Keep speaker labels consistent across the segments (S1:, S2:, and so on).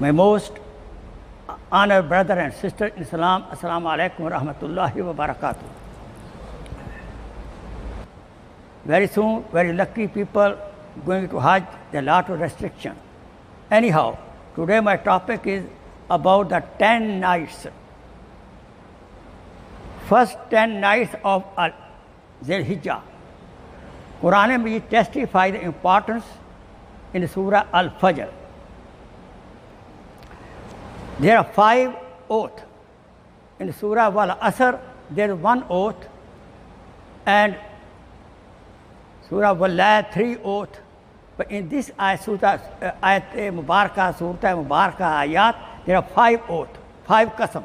S1: My most honored brother and sister in Islam, Assalamu alaikum wa rahmatullahi wa barakatuh. Very soon, very lucky people going to Hajj, there are a lot of restriction. Anyhow, today my topic is about the 10 nights. First 10 nights of Dhul Hijjah. Quran Majid testify the importance in Surah Al-Fajr. There are 5 oaths. In Surah Wal Asr, there is 1 oath, and Surah Wal Layl 3 oaths. But in this ayat Mubarakah, Surah Mubarakah ayat, there are 5 oaths, 5 qasam.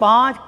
S1: 5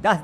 S1: 10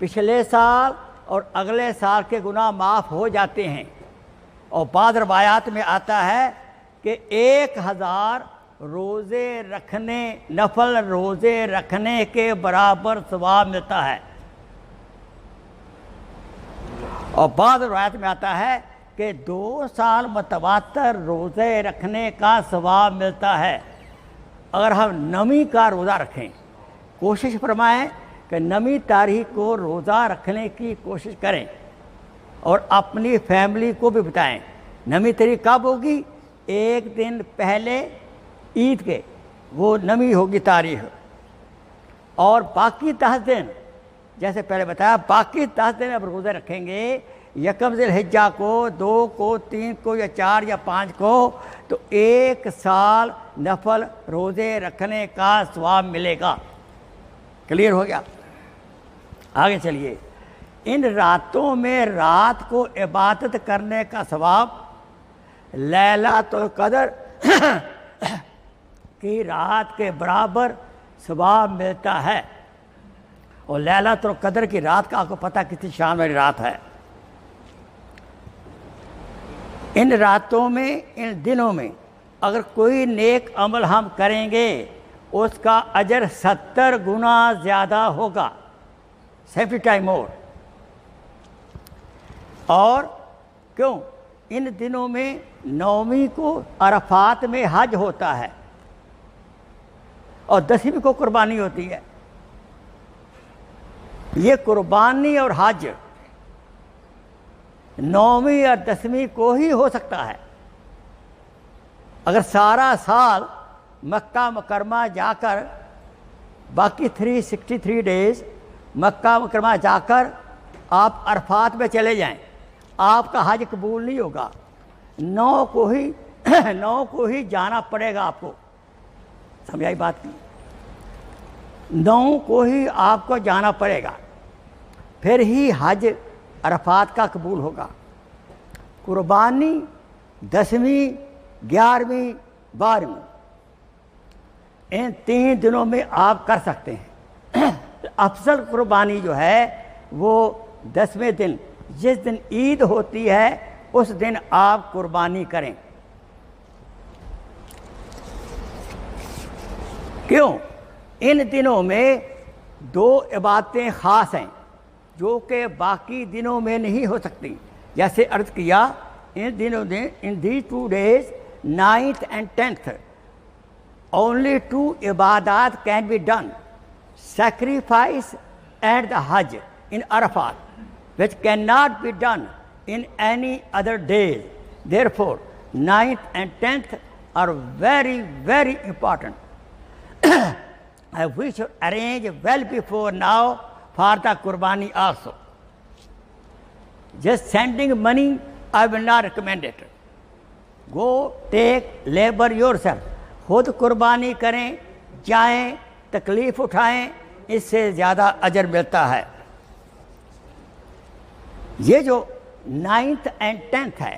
S1: پچھلے سال اور اگلے سال کے گناہ معاف ہو جاتے ہیں۔ اور بعض روایات میں آتا ہے کہ 1000 روزے رکھنے، نفل روزے رکھنے کے برابر ثواب ملتا ہے۔ اور بعض روایت میں آتا ہے کہ 2 سال متواتر روزے رکھنے کا ثواب ملتا ہے۔ اگر ہم نویں کا روزہ رکھیں، کوشش فرمائیں کہ نویں تاریخ کو روزہ رکھنے کی کوشش کریں اور اپنی فیملی کو بھی بتائیں۔ نویں تاریخ کب ہوگی؟ 1 دن پہلے عید کے، وہ نویں ہوگی تاریخ۔ اور باقی 10 دن، جیسے پہلے بتایا، باقی 10 دن اب روزے رکھیں گے، یکم ذی الحجہ کو، 2 کو، 3 کو یا 4 یا 5 کو، تو 1 سال نفل روزے رکھنے کا ثواب ملے گا۔ کلیئر ہو گیا؟ آگے چلیے۔ ان راتوں میں رات کو عبادت کرنے کا ثواب لیلۃ القدر کی رات کے برابر ثواب ملتا ہے۔ اور لیلۃ القدر کی رات کا آپ کو پتہ کتنی شان والی رات ہے۔ ان راتوں میں، ان دنوں میں اگر کوئی نیک عمل ہم کریں گے اس کا اجر 70 گنا زیادہ ہوگا، 70 ٹائم مور۔ اور کیوں؟ ان دنوں میں 9ویں کو عرفات میں حج ہوتا ہے اور 10ویں کو قربانی ہوتی ہے۔ یہ قربانی اور حج 9ویں اور 10ویں کو ہی ہو سکتا ہے۔ اگر سارا سال مکہ مکرمہ جا کر، باقی 363 ڈیز مکہ مکرمہ جا کر آپ عرفات میں چلے جائیں، آپ کا حج قبول نہیں ہوگا۔ 9 کو ہی جانا پڑے گا آپ کو۔ سمجھائی بات کی؟ 9 کو ہی آپ کو جانا پڑے گا، پھر ہی حج عرفات کا قبول ہوگا۔ قربانی 10ویں، 11ویں، 12ویں، ان 3 دنوں میں آپ کر سکتے ہیں۔ افضل قربانی جو ہے وہ 10ویں دن، جس دن عید ہوتی ہے اس دن آپ قربانی کریں۔ کیوں؟ ان دنوں میں 2 عبادتیں خاص ہیں جو کہ باقی دنوں میں نہیں ہو سکتی۔ جیسے عرض کیا، ان دنوں میں، ان these 2 days 9th and 10th only 2 عبادات can be done: sacrifice and the Hajj in Arafat, which cannot be done in any other days. Therefore 9th and 10th are very, very important. We should arrange well before now for the Qurbani also. Just sending money, I will not recommend it. Go take labor yourself. خود قربانی کریں، جائیں، تکلیف اٹھائیں، اس سے زیادہ اجر ملتا ہے۔ یہ جو 9th and 10th ہے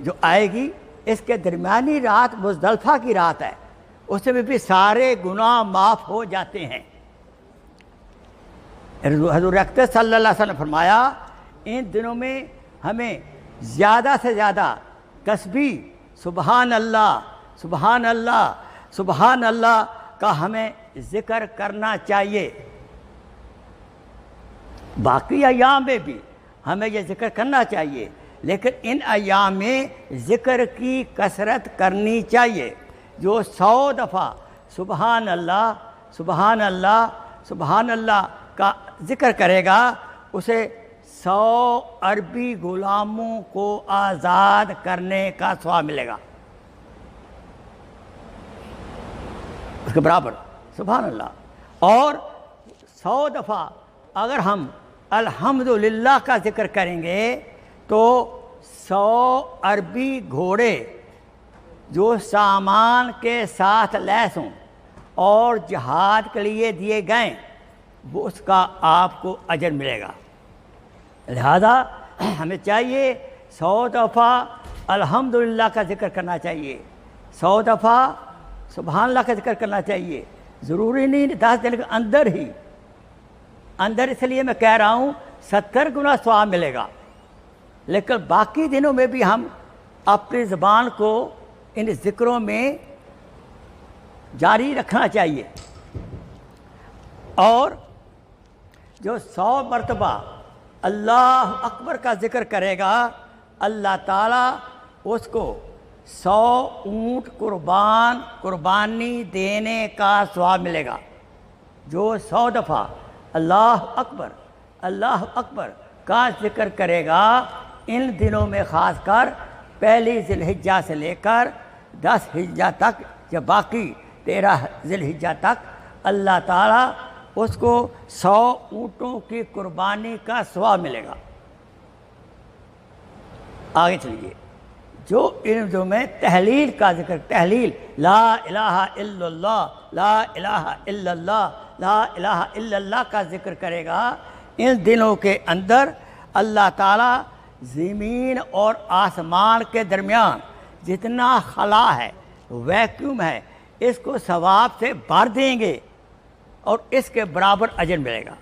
S1: جو آئے گی، اس کے درمیانی رات مزدلفہ کی رات ہے، اس میں بھی سارے گناہ معاف ہو جاتے ہیں۔ حضور اقدس صلی اللہ علیہ وسلم نے فرمایا، ان دنوں میں ہمیں زیادہ سے زیادہ تسبیح سبحان اللہ، سبحان اللہ، سبحان اللہ کا ہمیں ذکر کرنا چاہیے۔ باقی ایام میں بھی ہمیں یہ ذکر کرنا چاہیے، لیکن ان ایام میں ذکر کی کثرت کرنی چاہیے۔ جو 100 دفعہ سبحان اللہ، سبحان اللہ، سبحان اللہ کا ذکر کرے گا، اسے 100 عربی غلاموں کو آزاد کرنے کا ثواب ملے گا، اس کے برابر۔ سبحان اللہ۔ اور 100 دفعہ اگر ہم الحمدللہ کا ذکر کریں گے تو 100 عربی گھوڑے جو سامان کے ساتھ لیس ہوں اور جہاد کے لیے دیے گئے، وہ اس کا آپ کو اجر ملے گا۔ لہذا ہمیں چاہیے 100 دفعہ الحمدللہ کا ذکر کرنا چاہیے، 100 دفعہ سبحان اللہ کا ذکر کرنا چاہیے۔ ضروری نہیں 10 دن کے اندر ہی اندر اس لیے میں کہہ رہا ہوں 70 گنا ثواب ملے گا، لیکن باقی دنوں میں بھی ہم اپنی زبان کو ان ذکروں میں جاری رکھنا چاہیے۔ اور جو 100 مرتبہ اللہ اکبر کا ذکر کرے گا، اللہ تعالیٰ اس کو 100 اونٹ قربانی دینے کا ثواب ملے گا۔ جو 100 دفعہ اللہ اکبر کا ذکر کرے گا ان دنوں میں، خاص کر پہلی ذی الحجہ سے لے کر 10 حجہ تک یا باقی 13 ذی الحجہ تک، اللہ تعالیٰ اس کو 100 اونٹوں کی قربانی کا ثواب ملے گا۔ آگے چلیے، جو ان دنوں میں تحلیل کا ذکر، تحلیل لا الہ الا اللہ، لا الہ الا اللہ، لا الہ الا اللہ کا ذکر کرے گا، ان دنوں کے اندر اللہ تعالیٰ زمین اور آسمان کے درمیان جتنا خلا ہے، ویکیوم ہے، اس کو ثواب سے بھر دیں گے اور اس کے برابر اجر ملے گا۔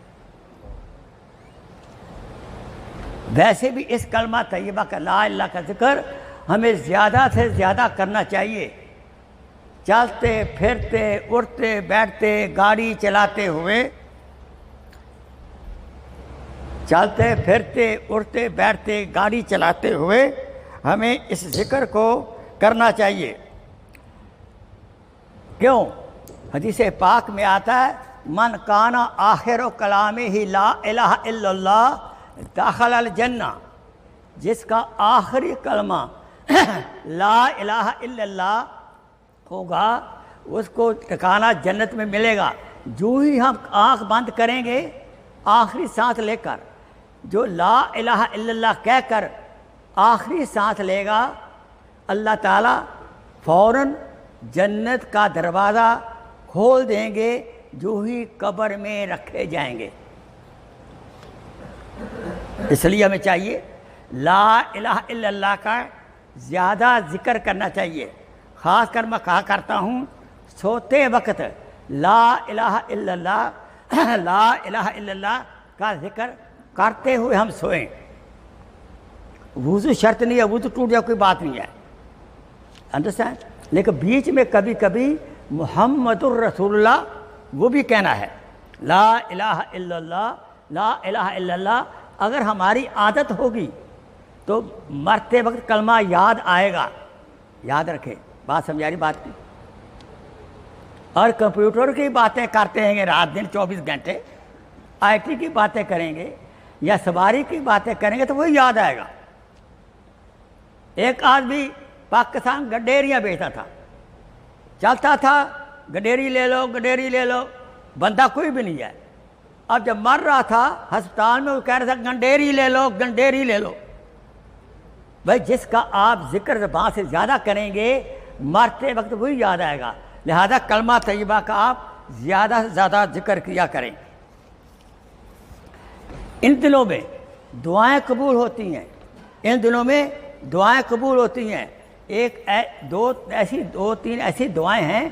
S1: ویسے بھی اس کلمہ طیبہ کا لا الہ کا ذکر ہمیں زیادہ سے زیادہ کرنا چاہیے۔ چلتے پھرتے اٹھتے بیٹھتے گاڑی چلاتے ہوئے، چلتے پھرتے اٹھتے بیٹھتے گاڑی چلاتے ہوئے ہمیں اس ذکر کو کرنا چاہیے۔ کیوں؟ حدیث پاک میں آتا ہے من کانا آخر کلامہ لا الہ الا اللہ داخل الجنہ، جس کا آخری کلمہ لا الہ الا اللہ ہوگا اس کو ٹھکانہ جنت میں ملے گا۔ جو ہی ہم آنکھ بند کریں گے آخری سانس لے کر، جو لا الہ الا اللہ کہہ کر آخری سانس لے گا، اللہ تعالیٰ فوراً جنت کا دروازہ کھول دیں گے جو ہی قبر میں رکھے جائیں گے۔ اس لیے ہمیں چاہیے لا الہ الا اللہ کا زیادہ ذکر کرنا چاہیے۔ خاص کر میں کہا کرتا ہوں سوتے وقت لا الہ الا اللہ لا الہ الا اللہ کا ذکر کرتے ہوئے ہم سوئیں۔ وضو شرط نہیں ہے، وضو ٹوٹ جائے کوئی بات نہیں ہے، انڈرسٹینڈ، لیکن بیچ میں کبھی کبھی محمد الرسول اللہ وہ بھی کہنا ہے۔ لا الہ الا اللہ، لا الہ الا اللہ اگر ہماری عادت ہوگی تو مرتے وقت کلمہ یاد آئے گا۔ یاد رکھیں، بات سمجھا رہی بات کی۔ اور کمپیوٹر کی باتیں کرتے ہیں رات دن 24 گھنٹے، آئی ٹی کی باتیں کریں گے یا سواری کی باتیں کریں گے تو وہی یاد آئے گا۔ ایک آدمی پاکستان گڈیریاں بیچتا تھا، چلتا تھا گڈیری لے لو گڈیری لے لو، بندہ کوئی بھی نہیں ہے۔ اب جب مر رہا تھا ہسپتال میں وہ کہہ رہا تھا گنڈیری لے لو گنڈیری لے لو۔ بھائی جس کا آپ ذکر زبان سے زیادہ کریں گے مرتے وقت وہی یاد آئے گا، لہذا کلمہ طیبہ کا آپ زیادہ سے زیادہ ذکر کیا کریں۔ ان دنوں میں دعائیں قبول ہوتی ہیں، ان دنوں میں دعائیں قبول ہوتی ہیں۔ دو تین ایسی دعائیں ہیں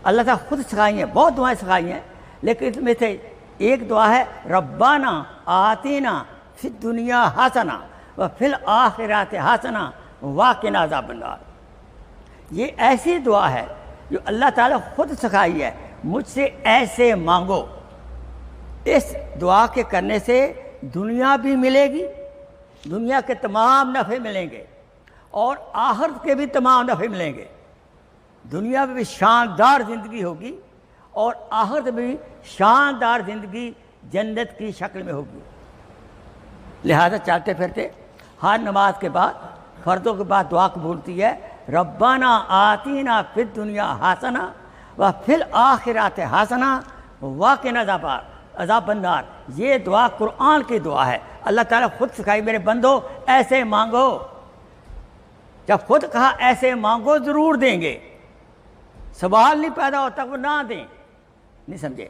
S1: اللہ تعالیٰ خود سکھائی ہیں، بہت دعائیں سکھائی ہیں، لیکن اس میں سے ایک دعا ہے ربنا آتینا فی الدنیا حسنہ وفی الآخرۃ حسنہ وقنا عذاب النار۔ یہ ایسی دعا ہے جو اللہ تعالیٰ خود سکھائی ہے، مجھ سے ایسے مانگو۔ اس دعا کے کرنے سے دنیا بھی ملے گی، دنیا کے تمام نفع ملیں گے اور آخرت کے بھی تمام نفع ملیں گے۔ دنیا میں بھی شاندار زندگی ہوگی اور آخرت میں بھی شاندار زندگی جنت کی شکل میں ہوگی۔ لہذا چلتے پھرتے ہر نماز کے بعد، فردوں کے بعد دعا قبول ہوتی ہے ربنا آتینا فی الدنیا حسنہ وفی الآخرۃ حسنہ وقنا عذاب النار۔ یہ دعا قرآن کی دعا ہے، اللہ تعالیٰ خود سکھائی میرے بندو ایسے مانگو۔ جب خود کہا ایسے مانگو ضرور دیں گے، سوال نہیں پیدا ہوتا وہ نہ دیں، نہیں سمجھے۔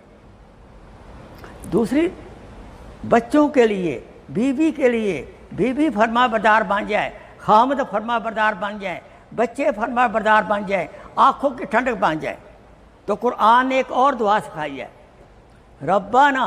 S1: دوسری، بچوں کے لیے، بیوی کے لیے، بیوی فرما بردار بن جائے، خامد فرما بردار بن جائے، بچے فرما بردار بن جائے، آنکھوں کی ٹھنڈک بن جائے، تو قرآن نے ایک اور دعا سکھائی ہے ربنا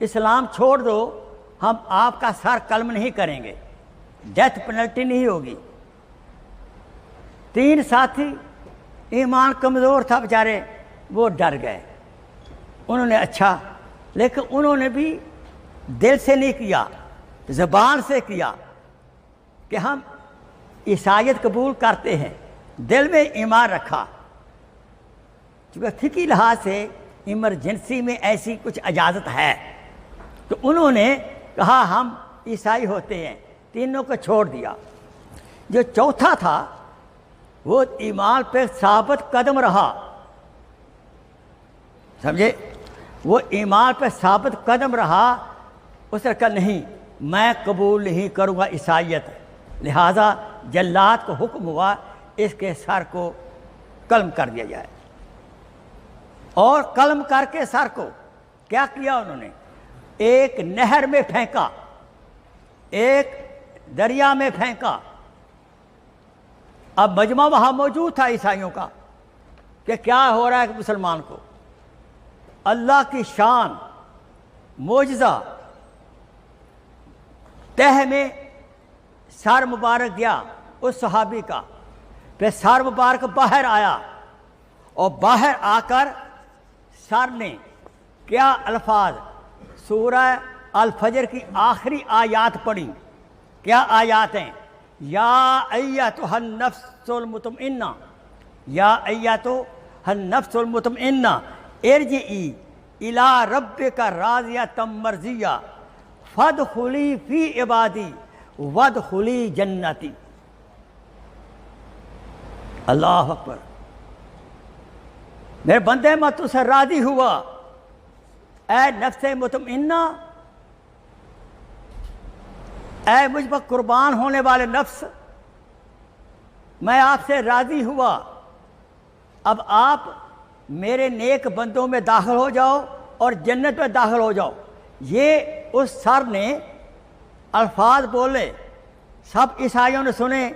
S1: اسلام چھوڑ دو، ہم آپ کا سر قلم نہیں کریں گے، ڈیتھ پینلٹی نہیں ہوگی۔ 3 ساتھی ایمان کمزور تھا بیچارے، وہ ڈر گئے، انہوں نے اچھا، لیکن انہوں نے بھی دل سے نہیں کیا، زبان سے کیا کہ ہم عیسائیت قبول کرتے ہیں، دل میں ایمان رکھا۔ چونکہ فقہی لحاظ سے ایمرجنسی میں ایسی کچھ اجازت ہے، تو انہوں نے کہا ہم عیسائی ہوتے ہیں، تینوں کو چھوڑ دیا۔ جو چوتھا تھا وہ ایمان پہ ثابت قدم رہا، سمجھے، وہ ایمان پہ ثابت قدم رہا، اس نے کہا نہیں میں قبول نہیں کروں گا عیسائیت، لہٰذا جلاد کو حکم ہوا اس کے سر کو قلم کر دیا جائے۔ اور قلم کر کے سر کو کیا کیا انہوں نے؟ ایک نہر میں پھینکا، ایک دریا میں پھینکا۔ اب مجمع وہاں موجود تھا عیسائیوں کا کہ کیا ہو رہا ہے مسلمان کو۔ اللہ کی شان، معجزہ، تہ میں سر مبارک گیا اس صحابی کا، پھر سر مبارک باہر آیا، اور باہر آ کر سر نے کیا الفاظ سورہ الفجر کی آخری آیات پڑھی۔ کیا آیات ہیں؟ یا ایتھا النفس المطمئنہ، یا ایتھا النفس المطمئنہ ارجعی الی ربک راضیۃ مرضیہ فادخلی فی عبادی وادخلی جنتی۔ اللہ اکبر، میرے بندے میں تو سے راضی ہوا، اے نفس مطمئنہ، اے مجھ پر قربان ہونے والے نفس، میں آپ سے راضی ہوا، اب آپ میرے نیک بندوں میں داخل ہو جاؤ اور جنت میں داخل ہو جاؤ۔ یہ اس سر نے الفاظ بولے، سب عیسائیوں نے سنے،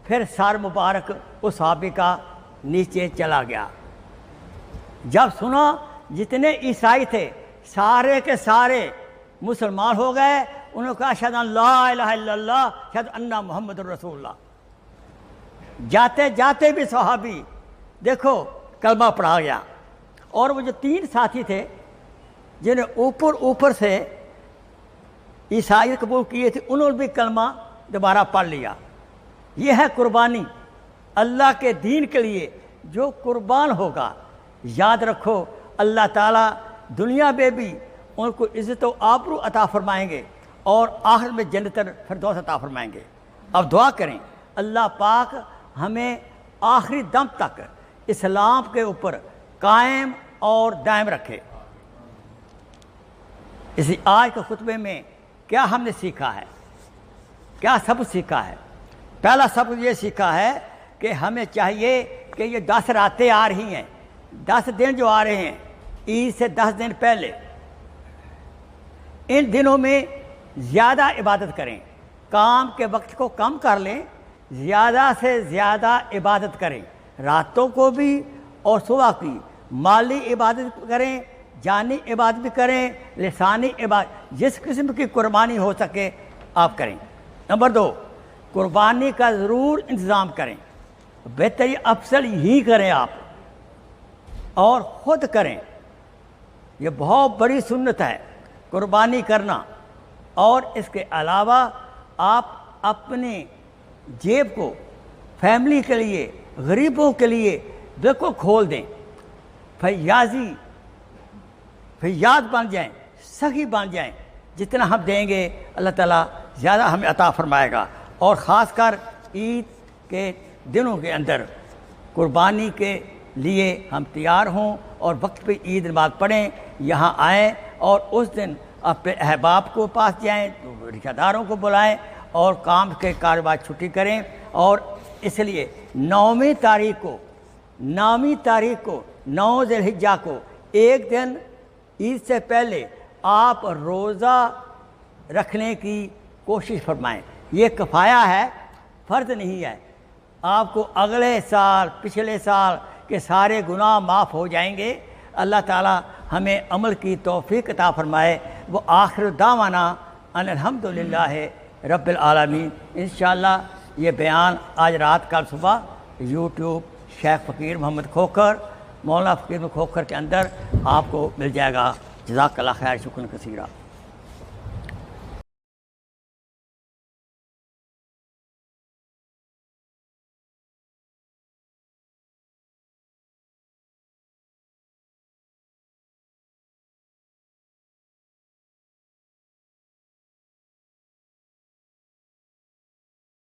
S1: پھر سر مبارک اس صحابی کا نیچے چلا گیا۔ جب سنا جتنے عیسائی تھے سارے کے سارے مسلمان ہو گئے، انہوں نے کہا اشہد ان لا الہ الا اللہ اشہد ان محمد رسول اللہ۔ جاتے جاتے بھی صحابی دیکھو کلمہ پڑھا گیا۔ اور وہ جو 3 ساتھی تھے جنہیں اوپر سے عیسائیت قبول کیے تھے، انہوں نے بھی کلمہ دوبارہ پڑھ لیا۔ یہ ہے قربانی اللہ کے دین کے لیے، جو قربان ہوگا، یاد رکھو اللہ تعالیٰ دنیا میں بھی ان کو عزت و آبرو عطا فرمائیں گے اور آخر میں جنت الفردوس عطا فرمائیں گے۔ اب دعا کریں اللہ پاک ہمیں آخری دم تک اسلام کے اوپر قائم اور دائم رکھے۔ اسی آج کے خطبے میں کیا ہم نے سیکھا ہے؟ کیا سبق سیکھا ہے؟ پہلا سبق یہ سیکھا ہے کہ ہمیں چاہیے کہ یہ 10 راتیں آ رہی ہیں، 10 دن جو آ رہے ہیں عید سے 10 دن پہلے، ان دنوں میں زیادہ عبادت کریں، کام کے وقت کو کم کر لیں، زیادہ سے زیادہ عبادت کریں، راتوں کو بھی اور صبح کی مالی عبادت کریں، جانی عبادت بھی کریں، لسانی عبادت، جس قسم کی قربانی ہو سکے آپ کریں۔ نمبر 2، قربانی کا ضرور انتظام کریں، بہترین افضل ہی کریں آپ، اور خود کریں۔ یہ بہت بڑی سنت ہے قربانی کرنا۔ اور اس کے علاوہ آپ اپنے جیب کو فیملی کے لیے، غریبوں کے لیے بالکل کھول دیں، فیاض بن جائیں، سخی بن جائیں۔ جتنا ہم دیں گے اللہ تعالیٰ زیادہ ہمیں عطا فرمائے گا۔ اور خاص کر عید کے دنوں کے اندر قربانی کے لیے ہم تیار ہوں، اور وقت پہ عید نماز پڑھیں، یہاں آئیں، اور اس دن اپنے احباب کو پاس جائیں، رشتہ داروں کو بلائیں، اور کام کے کاروبار چھٹی کریں۔ اور اس لیے 9ویں تاریخ کو 9 ذی الحجہ کو ایک دن عید سے پہلے آپ روزہ رکھنے کی کوشش فرمائیں۔ یہ کفایہ ہے، فرض نہیں ہے۔ آپ کو اگلے سال، پچھلے سال کے سارے گناہ معاف ہو جائیں گے۔ اللہ تعالی ہمیں عمل کی توفیق عطا فرمائے۔ وہ آخر دعوانا ان الحمدللہ رب العالمین۔ انشاءاللہ یہ بیان آج رات کل صبح یوٹیوب شیخ فقیر محمد کھوکھر مولانا فقیر محمد کھوکھر کے اندر آپ کو مل جائے گا۔ جزاک اللہ خیر، شکر کثیرہ۔